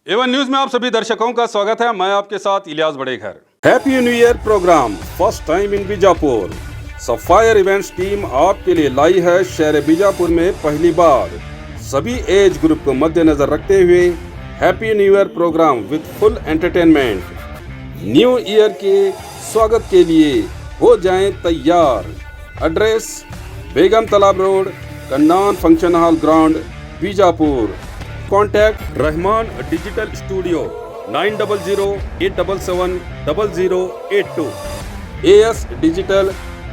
Avon news में आप सभी दर्शकों का स्वागत है। मैं आपके साथ Ilyas Badeghar. Happy new year programme first time in Bijapur. Sapphire events team आपके लिए लाई है शहर बीजापुर में पहली बार। सभी एज ग्रुप को मद्देनजर रखते हुए happy new year programme with full entertainment. New year के स्वागत के लिए हो जाएं तैयार। Address Begum Talab road, Kannan function hall ground, Bijapur. Contact Rahman digital studio 9008770082, AS digital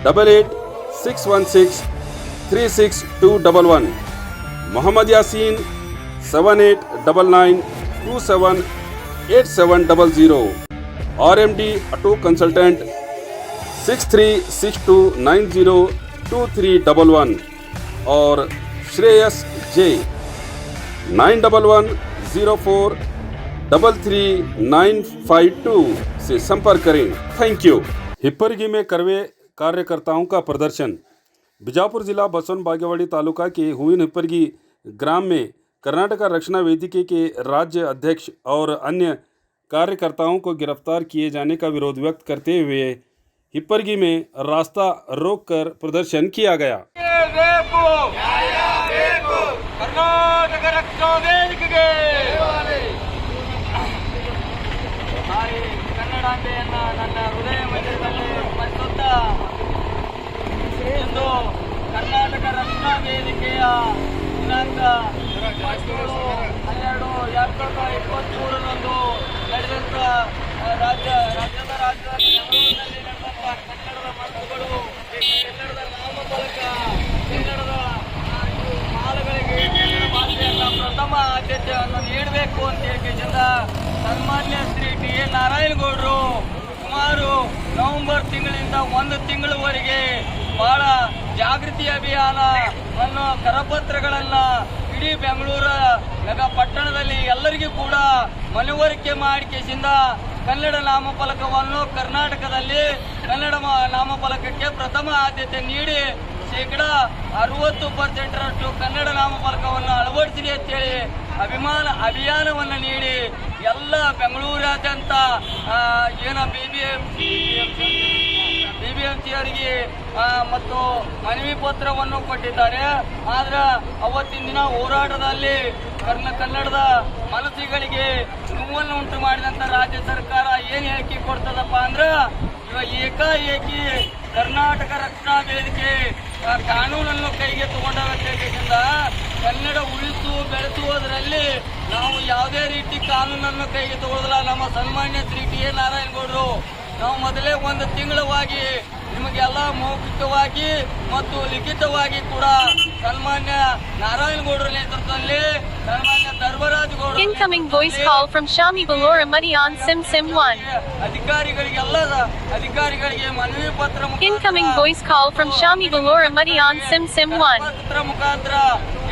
8861636211, Mohammed Yaseen 7899278700, RMD auto consultant 6362902311 और श्रेयस जे 9110433952 से संपर्क करें। Thank you. हिप्परगी में करवे कार्यकर्ताओं का प्रदर्शन। बीजापुर जिला बसवन बागेवाड़ी तालुका के हुइन हिप्परगी ग्राम में कर्नाटक रक्षणा वेदिके के राज्य अध्यक्ष और अन्य कार्यकर्ताओं को गिरफ्तार किए जाने का विरोध व्यक्त करते हुए हिप्परगी में रास्ता रोककर प्रदर्शन किया गया। ಕರ್ನಾಟಕ ರಕ್ಷಣಾ ವೇದಿಕೆಗೆ ಕನ್ನಡಾಂಬೆಯನ್ನ ನನ್ನ ಹೃದಯ ಮಂದಿರದಲ್ಲಿ ಸ್ಮರಿಸುತ್ತಾ ಇಂದು ಕರ್ನಾಟಕ ರಕ್ಷಣಾ ವೇದಿಕೆಯ ದಿನಾಂಕ 17/12/2023ರಂದು ನಡೆದಂತ ರಾಜ್ಯದ ರಾಜಧಾನಿ ಬೆಂಗಳೂರಿನಲ್ಲಿ ನಡೆದಂತ ಕನ್ನಡದ ಮನಸ್ಸುಗಳು, ಕನ್ನಡದ ನಾಮಫಲಕ, ಕನ್ನಡದ ಮಾಲಗಳಿಗೆ ಭಾಷೆಯನ್ನ ಪ್ರಥಮ ಆದ್ಯತೆಯನ್ನು ನೀಡಬೇಕು ಅಂತ ಹೇಳಿದ ಸನ್ಮಾನ್ಯ ಶ್ರೀ ಟಿ.ಎನ್. ನಾರಾಯಣಗೌಡರು ಸುಮಾರು ನವೆಂಬರ್ ತಿಂಗಳಿಂದ 1 ತಿಂಗಳವರೆಗೆ ಬಹಳ ಜಾಗೃತಿ ಅಭಿಯಾನ ಅನ್ನೋ ಕರಪತ್ರಗಳನ್ನ ಇಡೀ ಬೆಂಗಳೂರ ಪಟ್ಟಣದಲ್ಲಿ ಎಲ್ಲರಿಗೂ ಕೂಡ ಮನವರಿಕೆ ಮಾಡಿಕೆಯಿಂದ ಕನ್ನಡ ನಾಮಫಲಕವನ್ನು ಕರ್ನಾಟಕದಲ್ಲಿ ಕನ್ನಡ ನಾಮಫಲಕಕ್ಕೆ ಪ್ರಥಮ ಆದ್ಯತೆ ನೀಡಿ ಶೇಕಡ 60% ಕನ್ನಡ ನಾಮಫಲಕವನ್ನು ಅಳವಡಿಸಿರಿ ಅಂತೇಳಿ ಅಭಿಯಾನವನ್ನು ನೀಡಿ ಎಲ್ಲ ಬೆಂಗಳೂರಾದ್ಯಂತ ಏನು BBMC ಅವರಿಗೆ ಮತ್ತು ಮನವಿ ಪತ್ರವನ್ನು ಕೊಟ್ಟಿದ್ದಾರೆ. ಆದ್ರೆ ಅವತ್ತಿನ ದಿನ ಹೋರಾಟದಲ್ಲಿ ಕನ್ನಡದ ಮನಸ್ಸುಗಳಿಗೆ ನೋವನ್ನು ಉಂಟು ಮಾಡಿದಂತ ರಾಜ್ಯ ಸರ್ಕಾರ ಏನು ಹೇಳಿಕೆ ಕೊಡ್ತದಪ್ಪ ಅಂದ್ರೆ ಇವಾಗ ಏಕಾಏಕಿ ಕರ್ನಾಟಕ ರಕ್ಷಣಾ ವೇದಿಕೆ ಕಾನೂನನ್ನು ಕೈಗೆ ತಗೊಂಡ ವ್ಯಕ್ತಿಯಿಂದ ಕನ್ನಡ ಉಳಿಸು ಬೆಳೆಸುವುದರಲ್ಲಿ ನಾವು ಯಾವುದೇ ರೀತಿ ಕಾನೂನನ್ನು ಕೈಗೆ ತಗೊಳ್ಳೋದಿಲ್ಲ. ನಮ್ಮ ಸನ್ಮಾನ್ಯ ಶ್ರೀ ಟಿ.ಎನ್. ನಾರಾಯಣಗೌಡರು ನಾವು ಮೊದಲೇ 1 ತಿಂಗಳವಾಗಿ ನಿಮಗೆಲ್ಲ ಮೌಖಿಕವಾಗಿ ಮತ್ತು ಲಿಖಿತವಾಗಿ ಕೂಡ ಸನ್ಮಾನ್ಯ ನಾರಾಯಣಗೌಡರ ನೇತೃತ್ವದಲ್ಲಿ ಸನ್ಮಾನ್ಯ Dharmaraj Gowda Incoming voice call from Shami Balora Muddy on Sim 1. ಅಧಿಕಾರಿಗಳಿಗೆ ಮನವಿ ಪತ್ರ Incoming voice call from Shami Balora Muddy on Sim 1. ಪತ್ರ ಮುಖಾಂತರ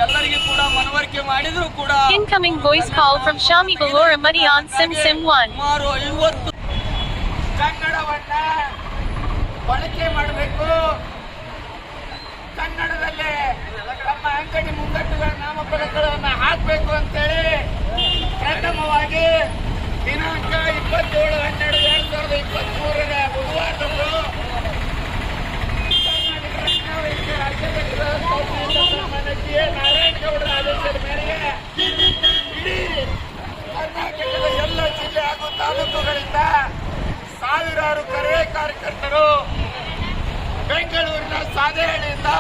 ಎಲ್ಲರಿಗೂ ಕೂಡ ಮನವರಿಕೆ ಮಾಡಿದ್ರು ಕೂಡ Incoming voice call from Shami Balora Muddy on Sim 1. ಸುಮಾರು 50 ಕನ್ನಡವನ್ನ ಬಳಕೆ ಮಾಡಬೇಕು, ಕನ್ನಡದಲ್ಲೇ ತಮ್ಮ ಅಂಗಡಿ ಮುಂಗಟ್ಟುಗಳ ನಾಮಫಲಕಗಳನ್ನು ಹಾಕಬೇಕು ಅಂತೇಳಿ ಪ್ರಥಮವಾಗಿ ದಿನಾಂಕ 27/12/2023 ಬುಧವಾರದಂದು ಕರ್ನಾಟಕ ರಕ್ಷಣಾ ವೇದಿಕೆ ರಾಜ್ಯಾಧ್ಯಕ್ಷ ಟಿ.ಎನ್. ನಾರಾಯಣಗೌಡರ ಆದೇಶದ ಮೇರೆಗೆ ಇಡೀ ಕರ್ನಾಟಕದ ಎಲ್ಲ ಜಿಲ್ಲೆ ಹಾಗೂ ತಾಲೂಕುಗಳಿಂದ ಸಾವಿರಾರು ಕರವೇ ಕಾರ್ಯಕರ್ತರು ಬೆಂಗಳೂರಿನ ಸಾಧೆಹಳ್ಳಿಯಿಂದ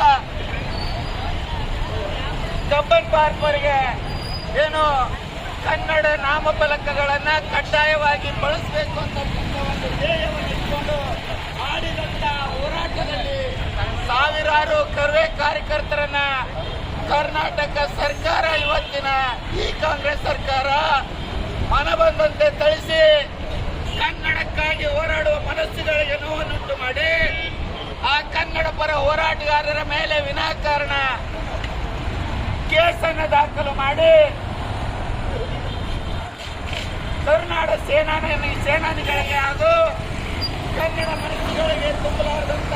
ಕಬ್ಬನ್ ಪಾರ್ಕ್ವರೆಗೆ ಏನು ಕನ್ನಡ ನಾಮಫಲಕಗಳನ್ನ ಕಡ್ಡಾಯವಾಗಿ ಬಳಸಬೇಕು ಅಂತ ಒಂದು ಧ್ಯೇಯವನ್ನು ಇಟ್ಕೊಂಡು ಮಾಡಿದಂತ ಹೋರಾಟದಲ್ಲಿ ಸಾವಿರಾರು ಕರವೇ ಕಾರ್ಯಕರ್ತರನ್ನ ಕರ್ನಾಟಕ ಸರ್ಕಾರ ಇವತ್ತಿನ ಈ ಕಾಂಗ್ರೆಸ್ ಸರ್ಕಾರ ಮನಬಂದಂತೆ ಥಳಿಸಿ ಕನ್ನಡಕ್ಕಾಗಿ ಹೋರಾಡುವ ಮನಸ್ಸುಗಳಿಗೆ ನೋವನ್ನುಂಟು ಮಾಡಿ ಆ ಕನ್ನಡ ಪರ ಹೋರಾಟಗಾರರ ಮೇಲೆ ವಿನಾಕಾರಣ ಕೇಸನ್ನು ದಾಖಲು ಮಾಡಿ ಕರ್ನಾಟಕ ಸೇನಾನಿಗಳಿಗೆ ಹಾಗೂ ಕನ್ನಡ ಮನಸ್ಸುಗಳಿಗೆ ತುಂಬಲಾರದಂತ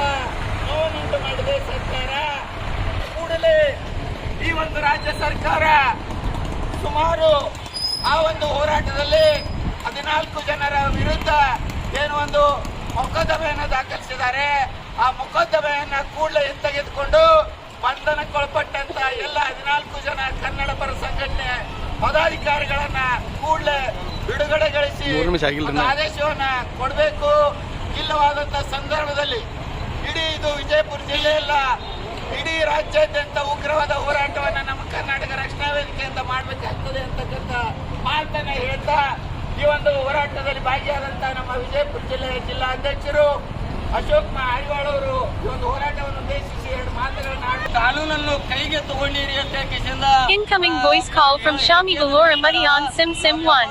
ನೋವನ್ನುಂಟು ಮಾಡಿದೆ ಸರ್ಕಾರ. ಕೂಡಲೇ ಈ ಒಂದು ರಾಜ್ಯ ಸರ್ಕಾರ ಸುಮಾರು ಆ ಒಂದು ಹೋರಾಟದಲ್ಲಿ 14 ಜನರ ವಿರುದ್ಧ ಏನು ಒಂದು ಮೊಕದ್ದಮೆಯನ್ನು ದಾಖಲಿಸಿದ್ದಾರೆ. ಆ ಮೊಕದ್ದಮೆಯನ್ನ ಕೂಡಲೇ ಹಿಂತೆಗೆದುಕೊಂಡು ಬಂಧನಕ್ಕೊಳಪಟ್ಟಂತ ಎಲ್ಲ 14 ಜನ ಕನ್ನಡ ಪರ ಸಂಘಟನೆ ಪದಾಧಿಕಾರಿಗಳನ್ನ ಕೂಡಲೇ ಬಿಡುಗಡೆಗೊಳಿಸಿ ಆದೇಶವನ್ನ ಕೊಡಬೇಕು. ಇಲ್ಲವಾದಂತ ಸಂದರ್ಭದಲ್ಲಿ ಇಡೀ ಇದು ವಿಜಯಪುರ ಜಿಲ್ಲೆಯಲ್ಲ, ಇಡೀ ರಾಜ್ಯಾದ್ಯಂತ ಉಗ್ರವಾದ ಹೋರಾಟವನ್ನ ನಮ್ಮ ಕರ್ನಾಟಕ ರಕ್ಷಣಾ ವೇದಿಕೆಯಿಂದ ಮಾಡಬೇಕಾಗ್ತದೆ ಅಂತಕ್ಕಂಥ ಮಾತನ್ನ ಹೇಳ್ತಾ ಈ ಒಂದು ಹೋರಾಟದಲ್ಲಿ ಭಾಗಿಯಾದಂತಹ ನಮ್ಮ ವಿಜಯಪುರ ಜಿಲ್ಲೆಯ ಜಿಲ್ಲಾ ಅಧ್ಯಕ್ಷರು ಅಶೋಕ್ ಹಾರಿವಾಳ್ ಅವರು ಈ ಒಂದು ಹೋರಾಟವನ್ನು ಉದ್ದೇಶಿಸಿ 2 ಮಾತುಗಳನ್ನು ಆಡಿ ಕಾನೂನನ್ನು ಕೈಗೆ ತಗೊಂಡಿರಿ ಅಂತ ಕಿಸಿಂದ Incoming voice call from Shami Balora Muddy on Sim 1.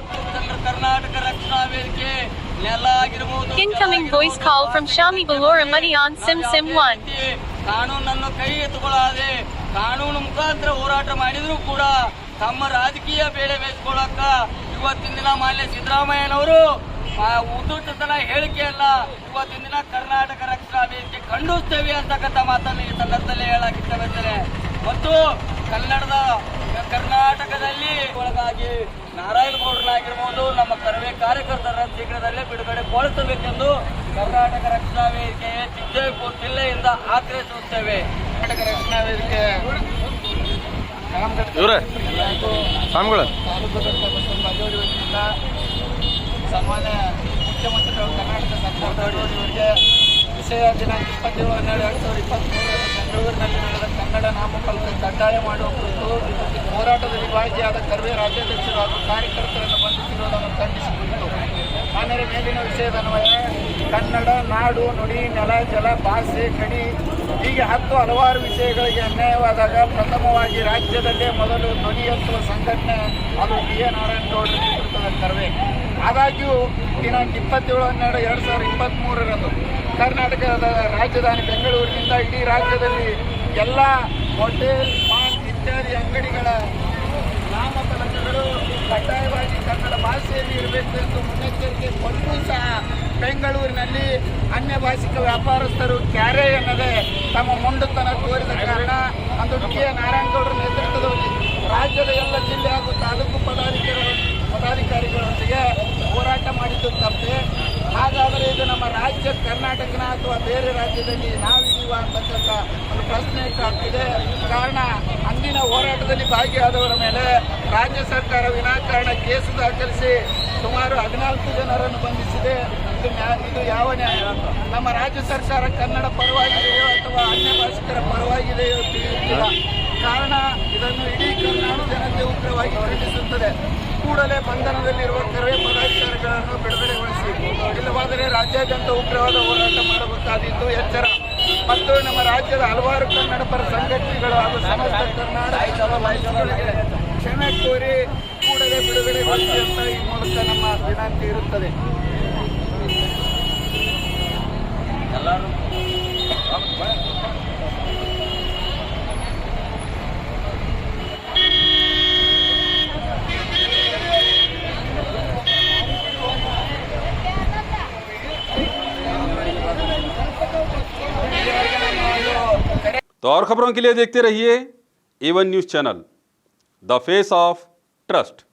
Karnataka ರಕ್ಷಣಾ ವೇದಿಕೆ ನೆಲ ಆಗಿರಬಹುದು. Incoming voice call from Shami Balora Muddy on Sim 1. ಕಾನೂನನ್ನು ಕೈಗೆ ತಗೊಳ್ಳದೆ ಕಾನೂನು ಮುಖಾಂತರ ಹೋರಾಟ ಮಾಡಿದ್ರು ಕೂಡ ತಮ್ಮ ರಾಜಕೀಯ ಬೇಳೆ ಬೇಯಿಸ್ಕೊಳ್ಳಕ್ಕ ಇವತ್ತಿನ ದಿನ ಮಾನ್ಯ ಸಿದ್ದರಾಮಯ್ಯನವರು ಉದ್ದುತನ ಹೇಳಿಕೆಯಲ್ಲ ಇವತ್ತಿನ ದಿನ ಕರ್ನಾಟಕ ರಕ್ಷಣಾ ವೇದಿಕೆ ಖಂಡಿಸ್ತೇವೆ ಅಂತಕ್ಕಂಥ ಮಾತನ್ನು ಈ ಸಂದರ್ಭದಲ್ಲಿ ಹೇಳಾಗಿದ್ದೇವೆ. ಮತ್ತು ಕರ್ನಾಟಕದಲ್ಲಿ ಒಳಗಾಗಿ ನಾರಾಯಣಗೌಡರಾಗಿರ್ಬೋದು ನಮ್ಮ ಕರವೇ ಕಾರ್ಯಕರ್ತರ ಶೀಘ್ರದಲ್ಲೇ ಬಿಡುಗಡೆಗೊಳಿಸಬೇಕೆಂದು ಕರ್ನಾಟಕ ರಕ್ಷಣಾ ವೇದಿಕೆ ವಿಜಯಪುರ ಜಿಲ್ಲೆಯಿಂದ ಆಗ್ರಹಿಸುತ್ತೇವೆ. ಕರ್ನಾಟಕ ರಕ್ಷಣಾ ವೇದಿಕೆ ಸನ್ಮಾನ್ಯ ಮುಖ್ಯಮಂತ್ರಿಗಳು ಕರ್ನಾಟಕ ಸರ್ಕಾರದವರಿಗೆ ವಿಷಯ ದಿನಾಂಕ 27/12/2023 ಬೆಂಗಳೂರಿನಲ್ಲಿ ನಡೆದ ಕನ್ನಡ ನಾಮಫಲಕ ಕಡ್ಡಾಯ ಮಾಡುವ ಕುರಿತು ಹೋರಾಟದಲ್ಲಿ ಭಾಗಿಯಾದ ಕರ್ವೆ ರಾಜ್ಯಾಧ್ಯಕ್ಷರು ಹಾಗೂ ಕಾರ್ಯಕರ್ತರನ್ನು ಬಂಧಿಸಿರುವುದನ್ನು ಖಂಡಿಸಿಕೊಂಡಿತು. ಮಾನ್ಯರ ಮೇಲಿನ ವಿಷಯದನ್ವಯ ಕನ್ನಡ ನಾಡು ನುಡಿ ನೆಲ ಜಲ ಭಾಷೆ ಗಡಿ ಹೀಗೆ ಹಲವಾರು ವಿಷಯಗಳಿಗೆ ಅನ್ಯಾಯವಾದಾಗ ಪ್ರಥಮವಾಗಿ ರಾಜ್ಯದಲ್ಲೇ ಮೊದಲು ಧ್ವನಿ ಎತ್ತುವ ಸಂಘಟನೆ ಅದು ಡಿ.ಎ. ನಾರಾಯಣಗೌಡರ ನೇತೃತ್ವದ ಕರ್ವೆ. ಆದಾಗ್ಯೂ ದಿನಾಂಕ 27/12/2023 ಕರ್ನಾಟಕದ ರಾಜಧಾನಿ ಬೆಂಗಳೂರಿನಿಂದ ಇಡೀ ರಾಜ್ಯದಲ್ಲಿ ಎಲ್ಲ ಹೋಟೆಲ್ ಪಾನ್ ಇತ್ಯಾದಿ ಅಂಗಡಿಗಳ ನಾಮಫಲಕಗಳು ಕಡ್ಡಾಯವಾಗಿ ಕನ್ನಡ ಭಾಷೆಯಲ್ಲಿ ಇರಬೇಕು ಎಂದು ಮುನ್ನೆಚ್ಚರಿಕೆ ಕೊಟ್ಟರೂ ಸಹ ಬೆಂಗಳೂರಿನಲ್ಲಿ ಅನ್ಯ ಭಾಷಿಕ ವ್ಯಾಪಾರಸ್ಥರು ಕ್ಯಾರೆ ಎನ್ನದೆ ತಮ್ಮ ಮೊಂಡುತನ ತೋರಿದ ಕಾರಣ ಅಂದು ಡಿ.ಎ. ನಾರಾಯಣಗೌಡರ ನೇತೃತ್ವದಲ್ಲಿ ರಾಜ್ಯದ ಎಲ್ಲ ಜಿಲ್ಲೆ ಹಾಗೂ ತಾಲೂಕು ಪದಾಧಿಕಾರಿಗಳೊಂದಿಗೆ ಹೋರಾಟ ಮಾಡಿದ್ದು ತಪ್ಪೆ. ಹಾಗಾದರೆ ಇದು ನಮ್ಮ ರಾಜ್ಯ ಕರ್ನಾಟಕನ ಅಥವಾ ಬೇರೆ ರಾಜ್ಯದಲ್ಲಿ ನಾವಿದೀವ ಅಂತಕ್ಕಂಥ ಒಂದು ಪ್ರಶ್ನೆ ಆಗ್ತಿದೆ. ಕಾರಣ ಅಂದಿನ ಹೋರಾಟದಲ್ಲಿ ಭಾಗಿಯಾದವರ ಮೇಲೆ ರಾಜ್ಯ ಸರ್ಕಾರ ವಿನಾಕಾರಣ ಕೇಸು ದಾಖಲಿಸಿ ಸುಮಾರು 14 ಜನರನ್ನು ಬಂಧಿಸಿದೆ. ಇದು ಯಾವ ನ್ಯಾಯ? ನಮ್ಮ ರಾಜ್ಯ ಸರ್ಕಾರ ಕನ್ನಡ ಪರವಾಗಿದೆಯೋ ಅಥವಾ ಅನ್ಯ ಭಾಷಿಕರ ಪರವಾಗಿದೆಯೋ ತಿಳಿಯುತ್ತಿಲ್ಲ. ಕಾರಣ ಇದನ್ನು ಇಡೀ ಕರ್ನಾಟಕ ಜನತೆ ಉಗ್ರವಾಗಿ ಖಂಡಿಸುತ್ತದೆ. ಕೂಡಲೇ ಬಂಧನದಲ್ಲಿರುವ ಕರವೇ ಪದಾಧಿಕಾರಿಗಳನ್ನು ಬಿಡುಗಡೆಗೊಳಿಸಿ, ಇಲ್ಲವಾದರೆ ರಾಜ್ಯಾದ್ಯಂತ ಉಗ್ರವಾದ ಹೋರಾಟ ಮಾಡಬೇಕಾದಿದ್ದು ಎಚ್ಚರ. ಮತ್ತು ನಮ್ಮ ರಾಜ್ಯದ ಹಲವಾರು ಕನ್ನಡ ಪರ ಸಂಘಟನೆಗಳು ಹಾಗೂ ಸಮಸ್ತ ಕರ್ನಾಟಕ ಕ್ಷಮೆ ಕೋರಿ ಕೂಡಲೇ ಬಿಡುಗಡೆಗೊಳಿಸಿ ಅಂತ ಈ ಮೂಲಕ ನಮ್ಮ ವಿನಂತಿ ಇರುತ್ತದೆ. ಎಲ್ಲರೂ तो और खबरों के लिए देखते रहिए A1 news channel, the face of trust.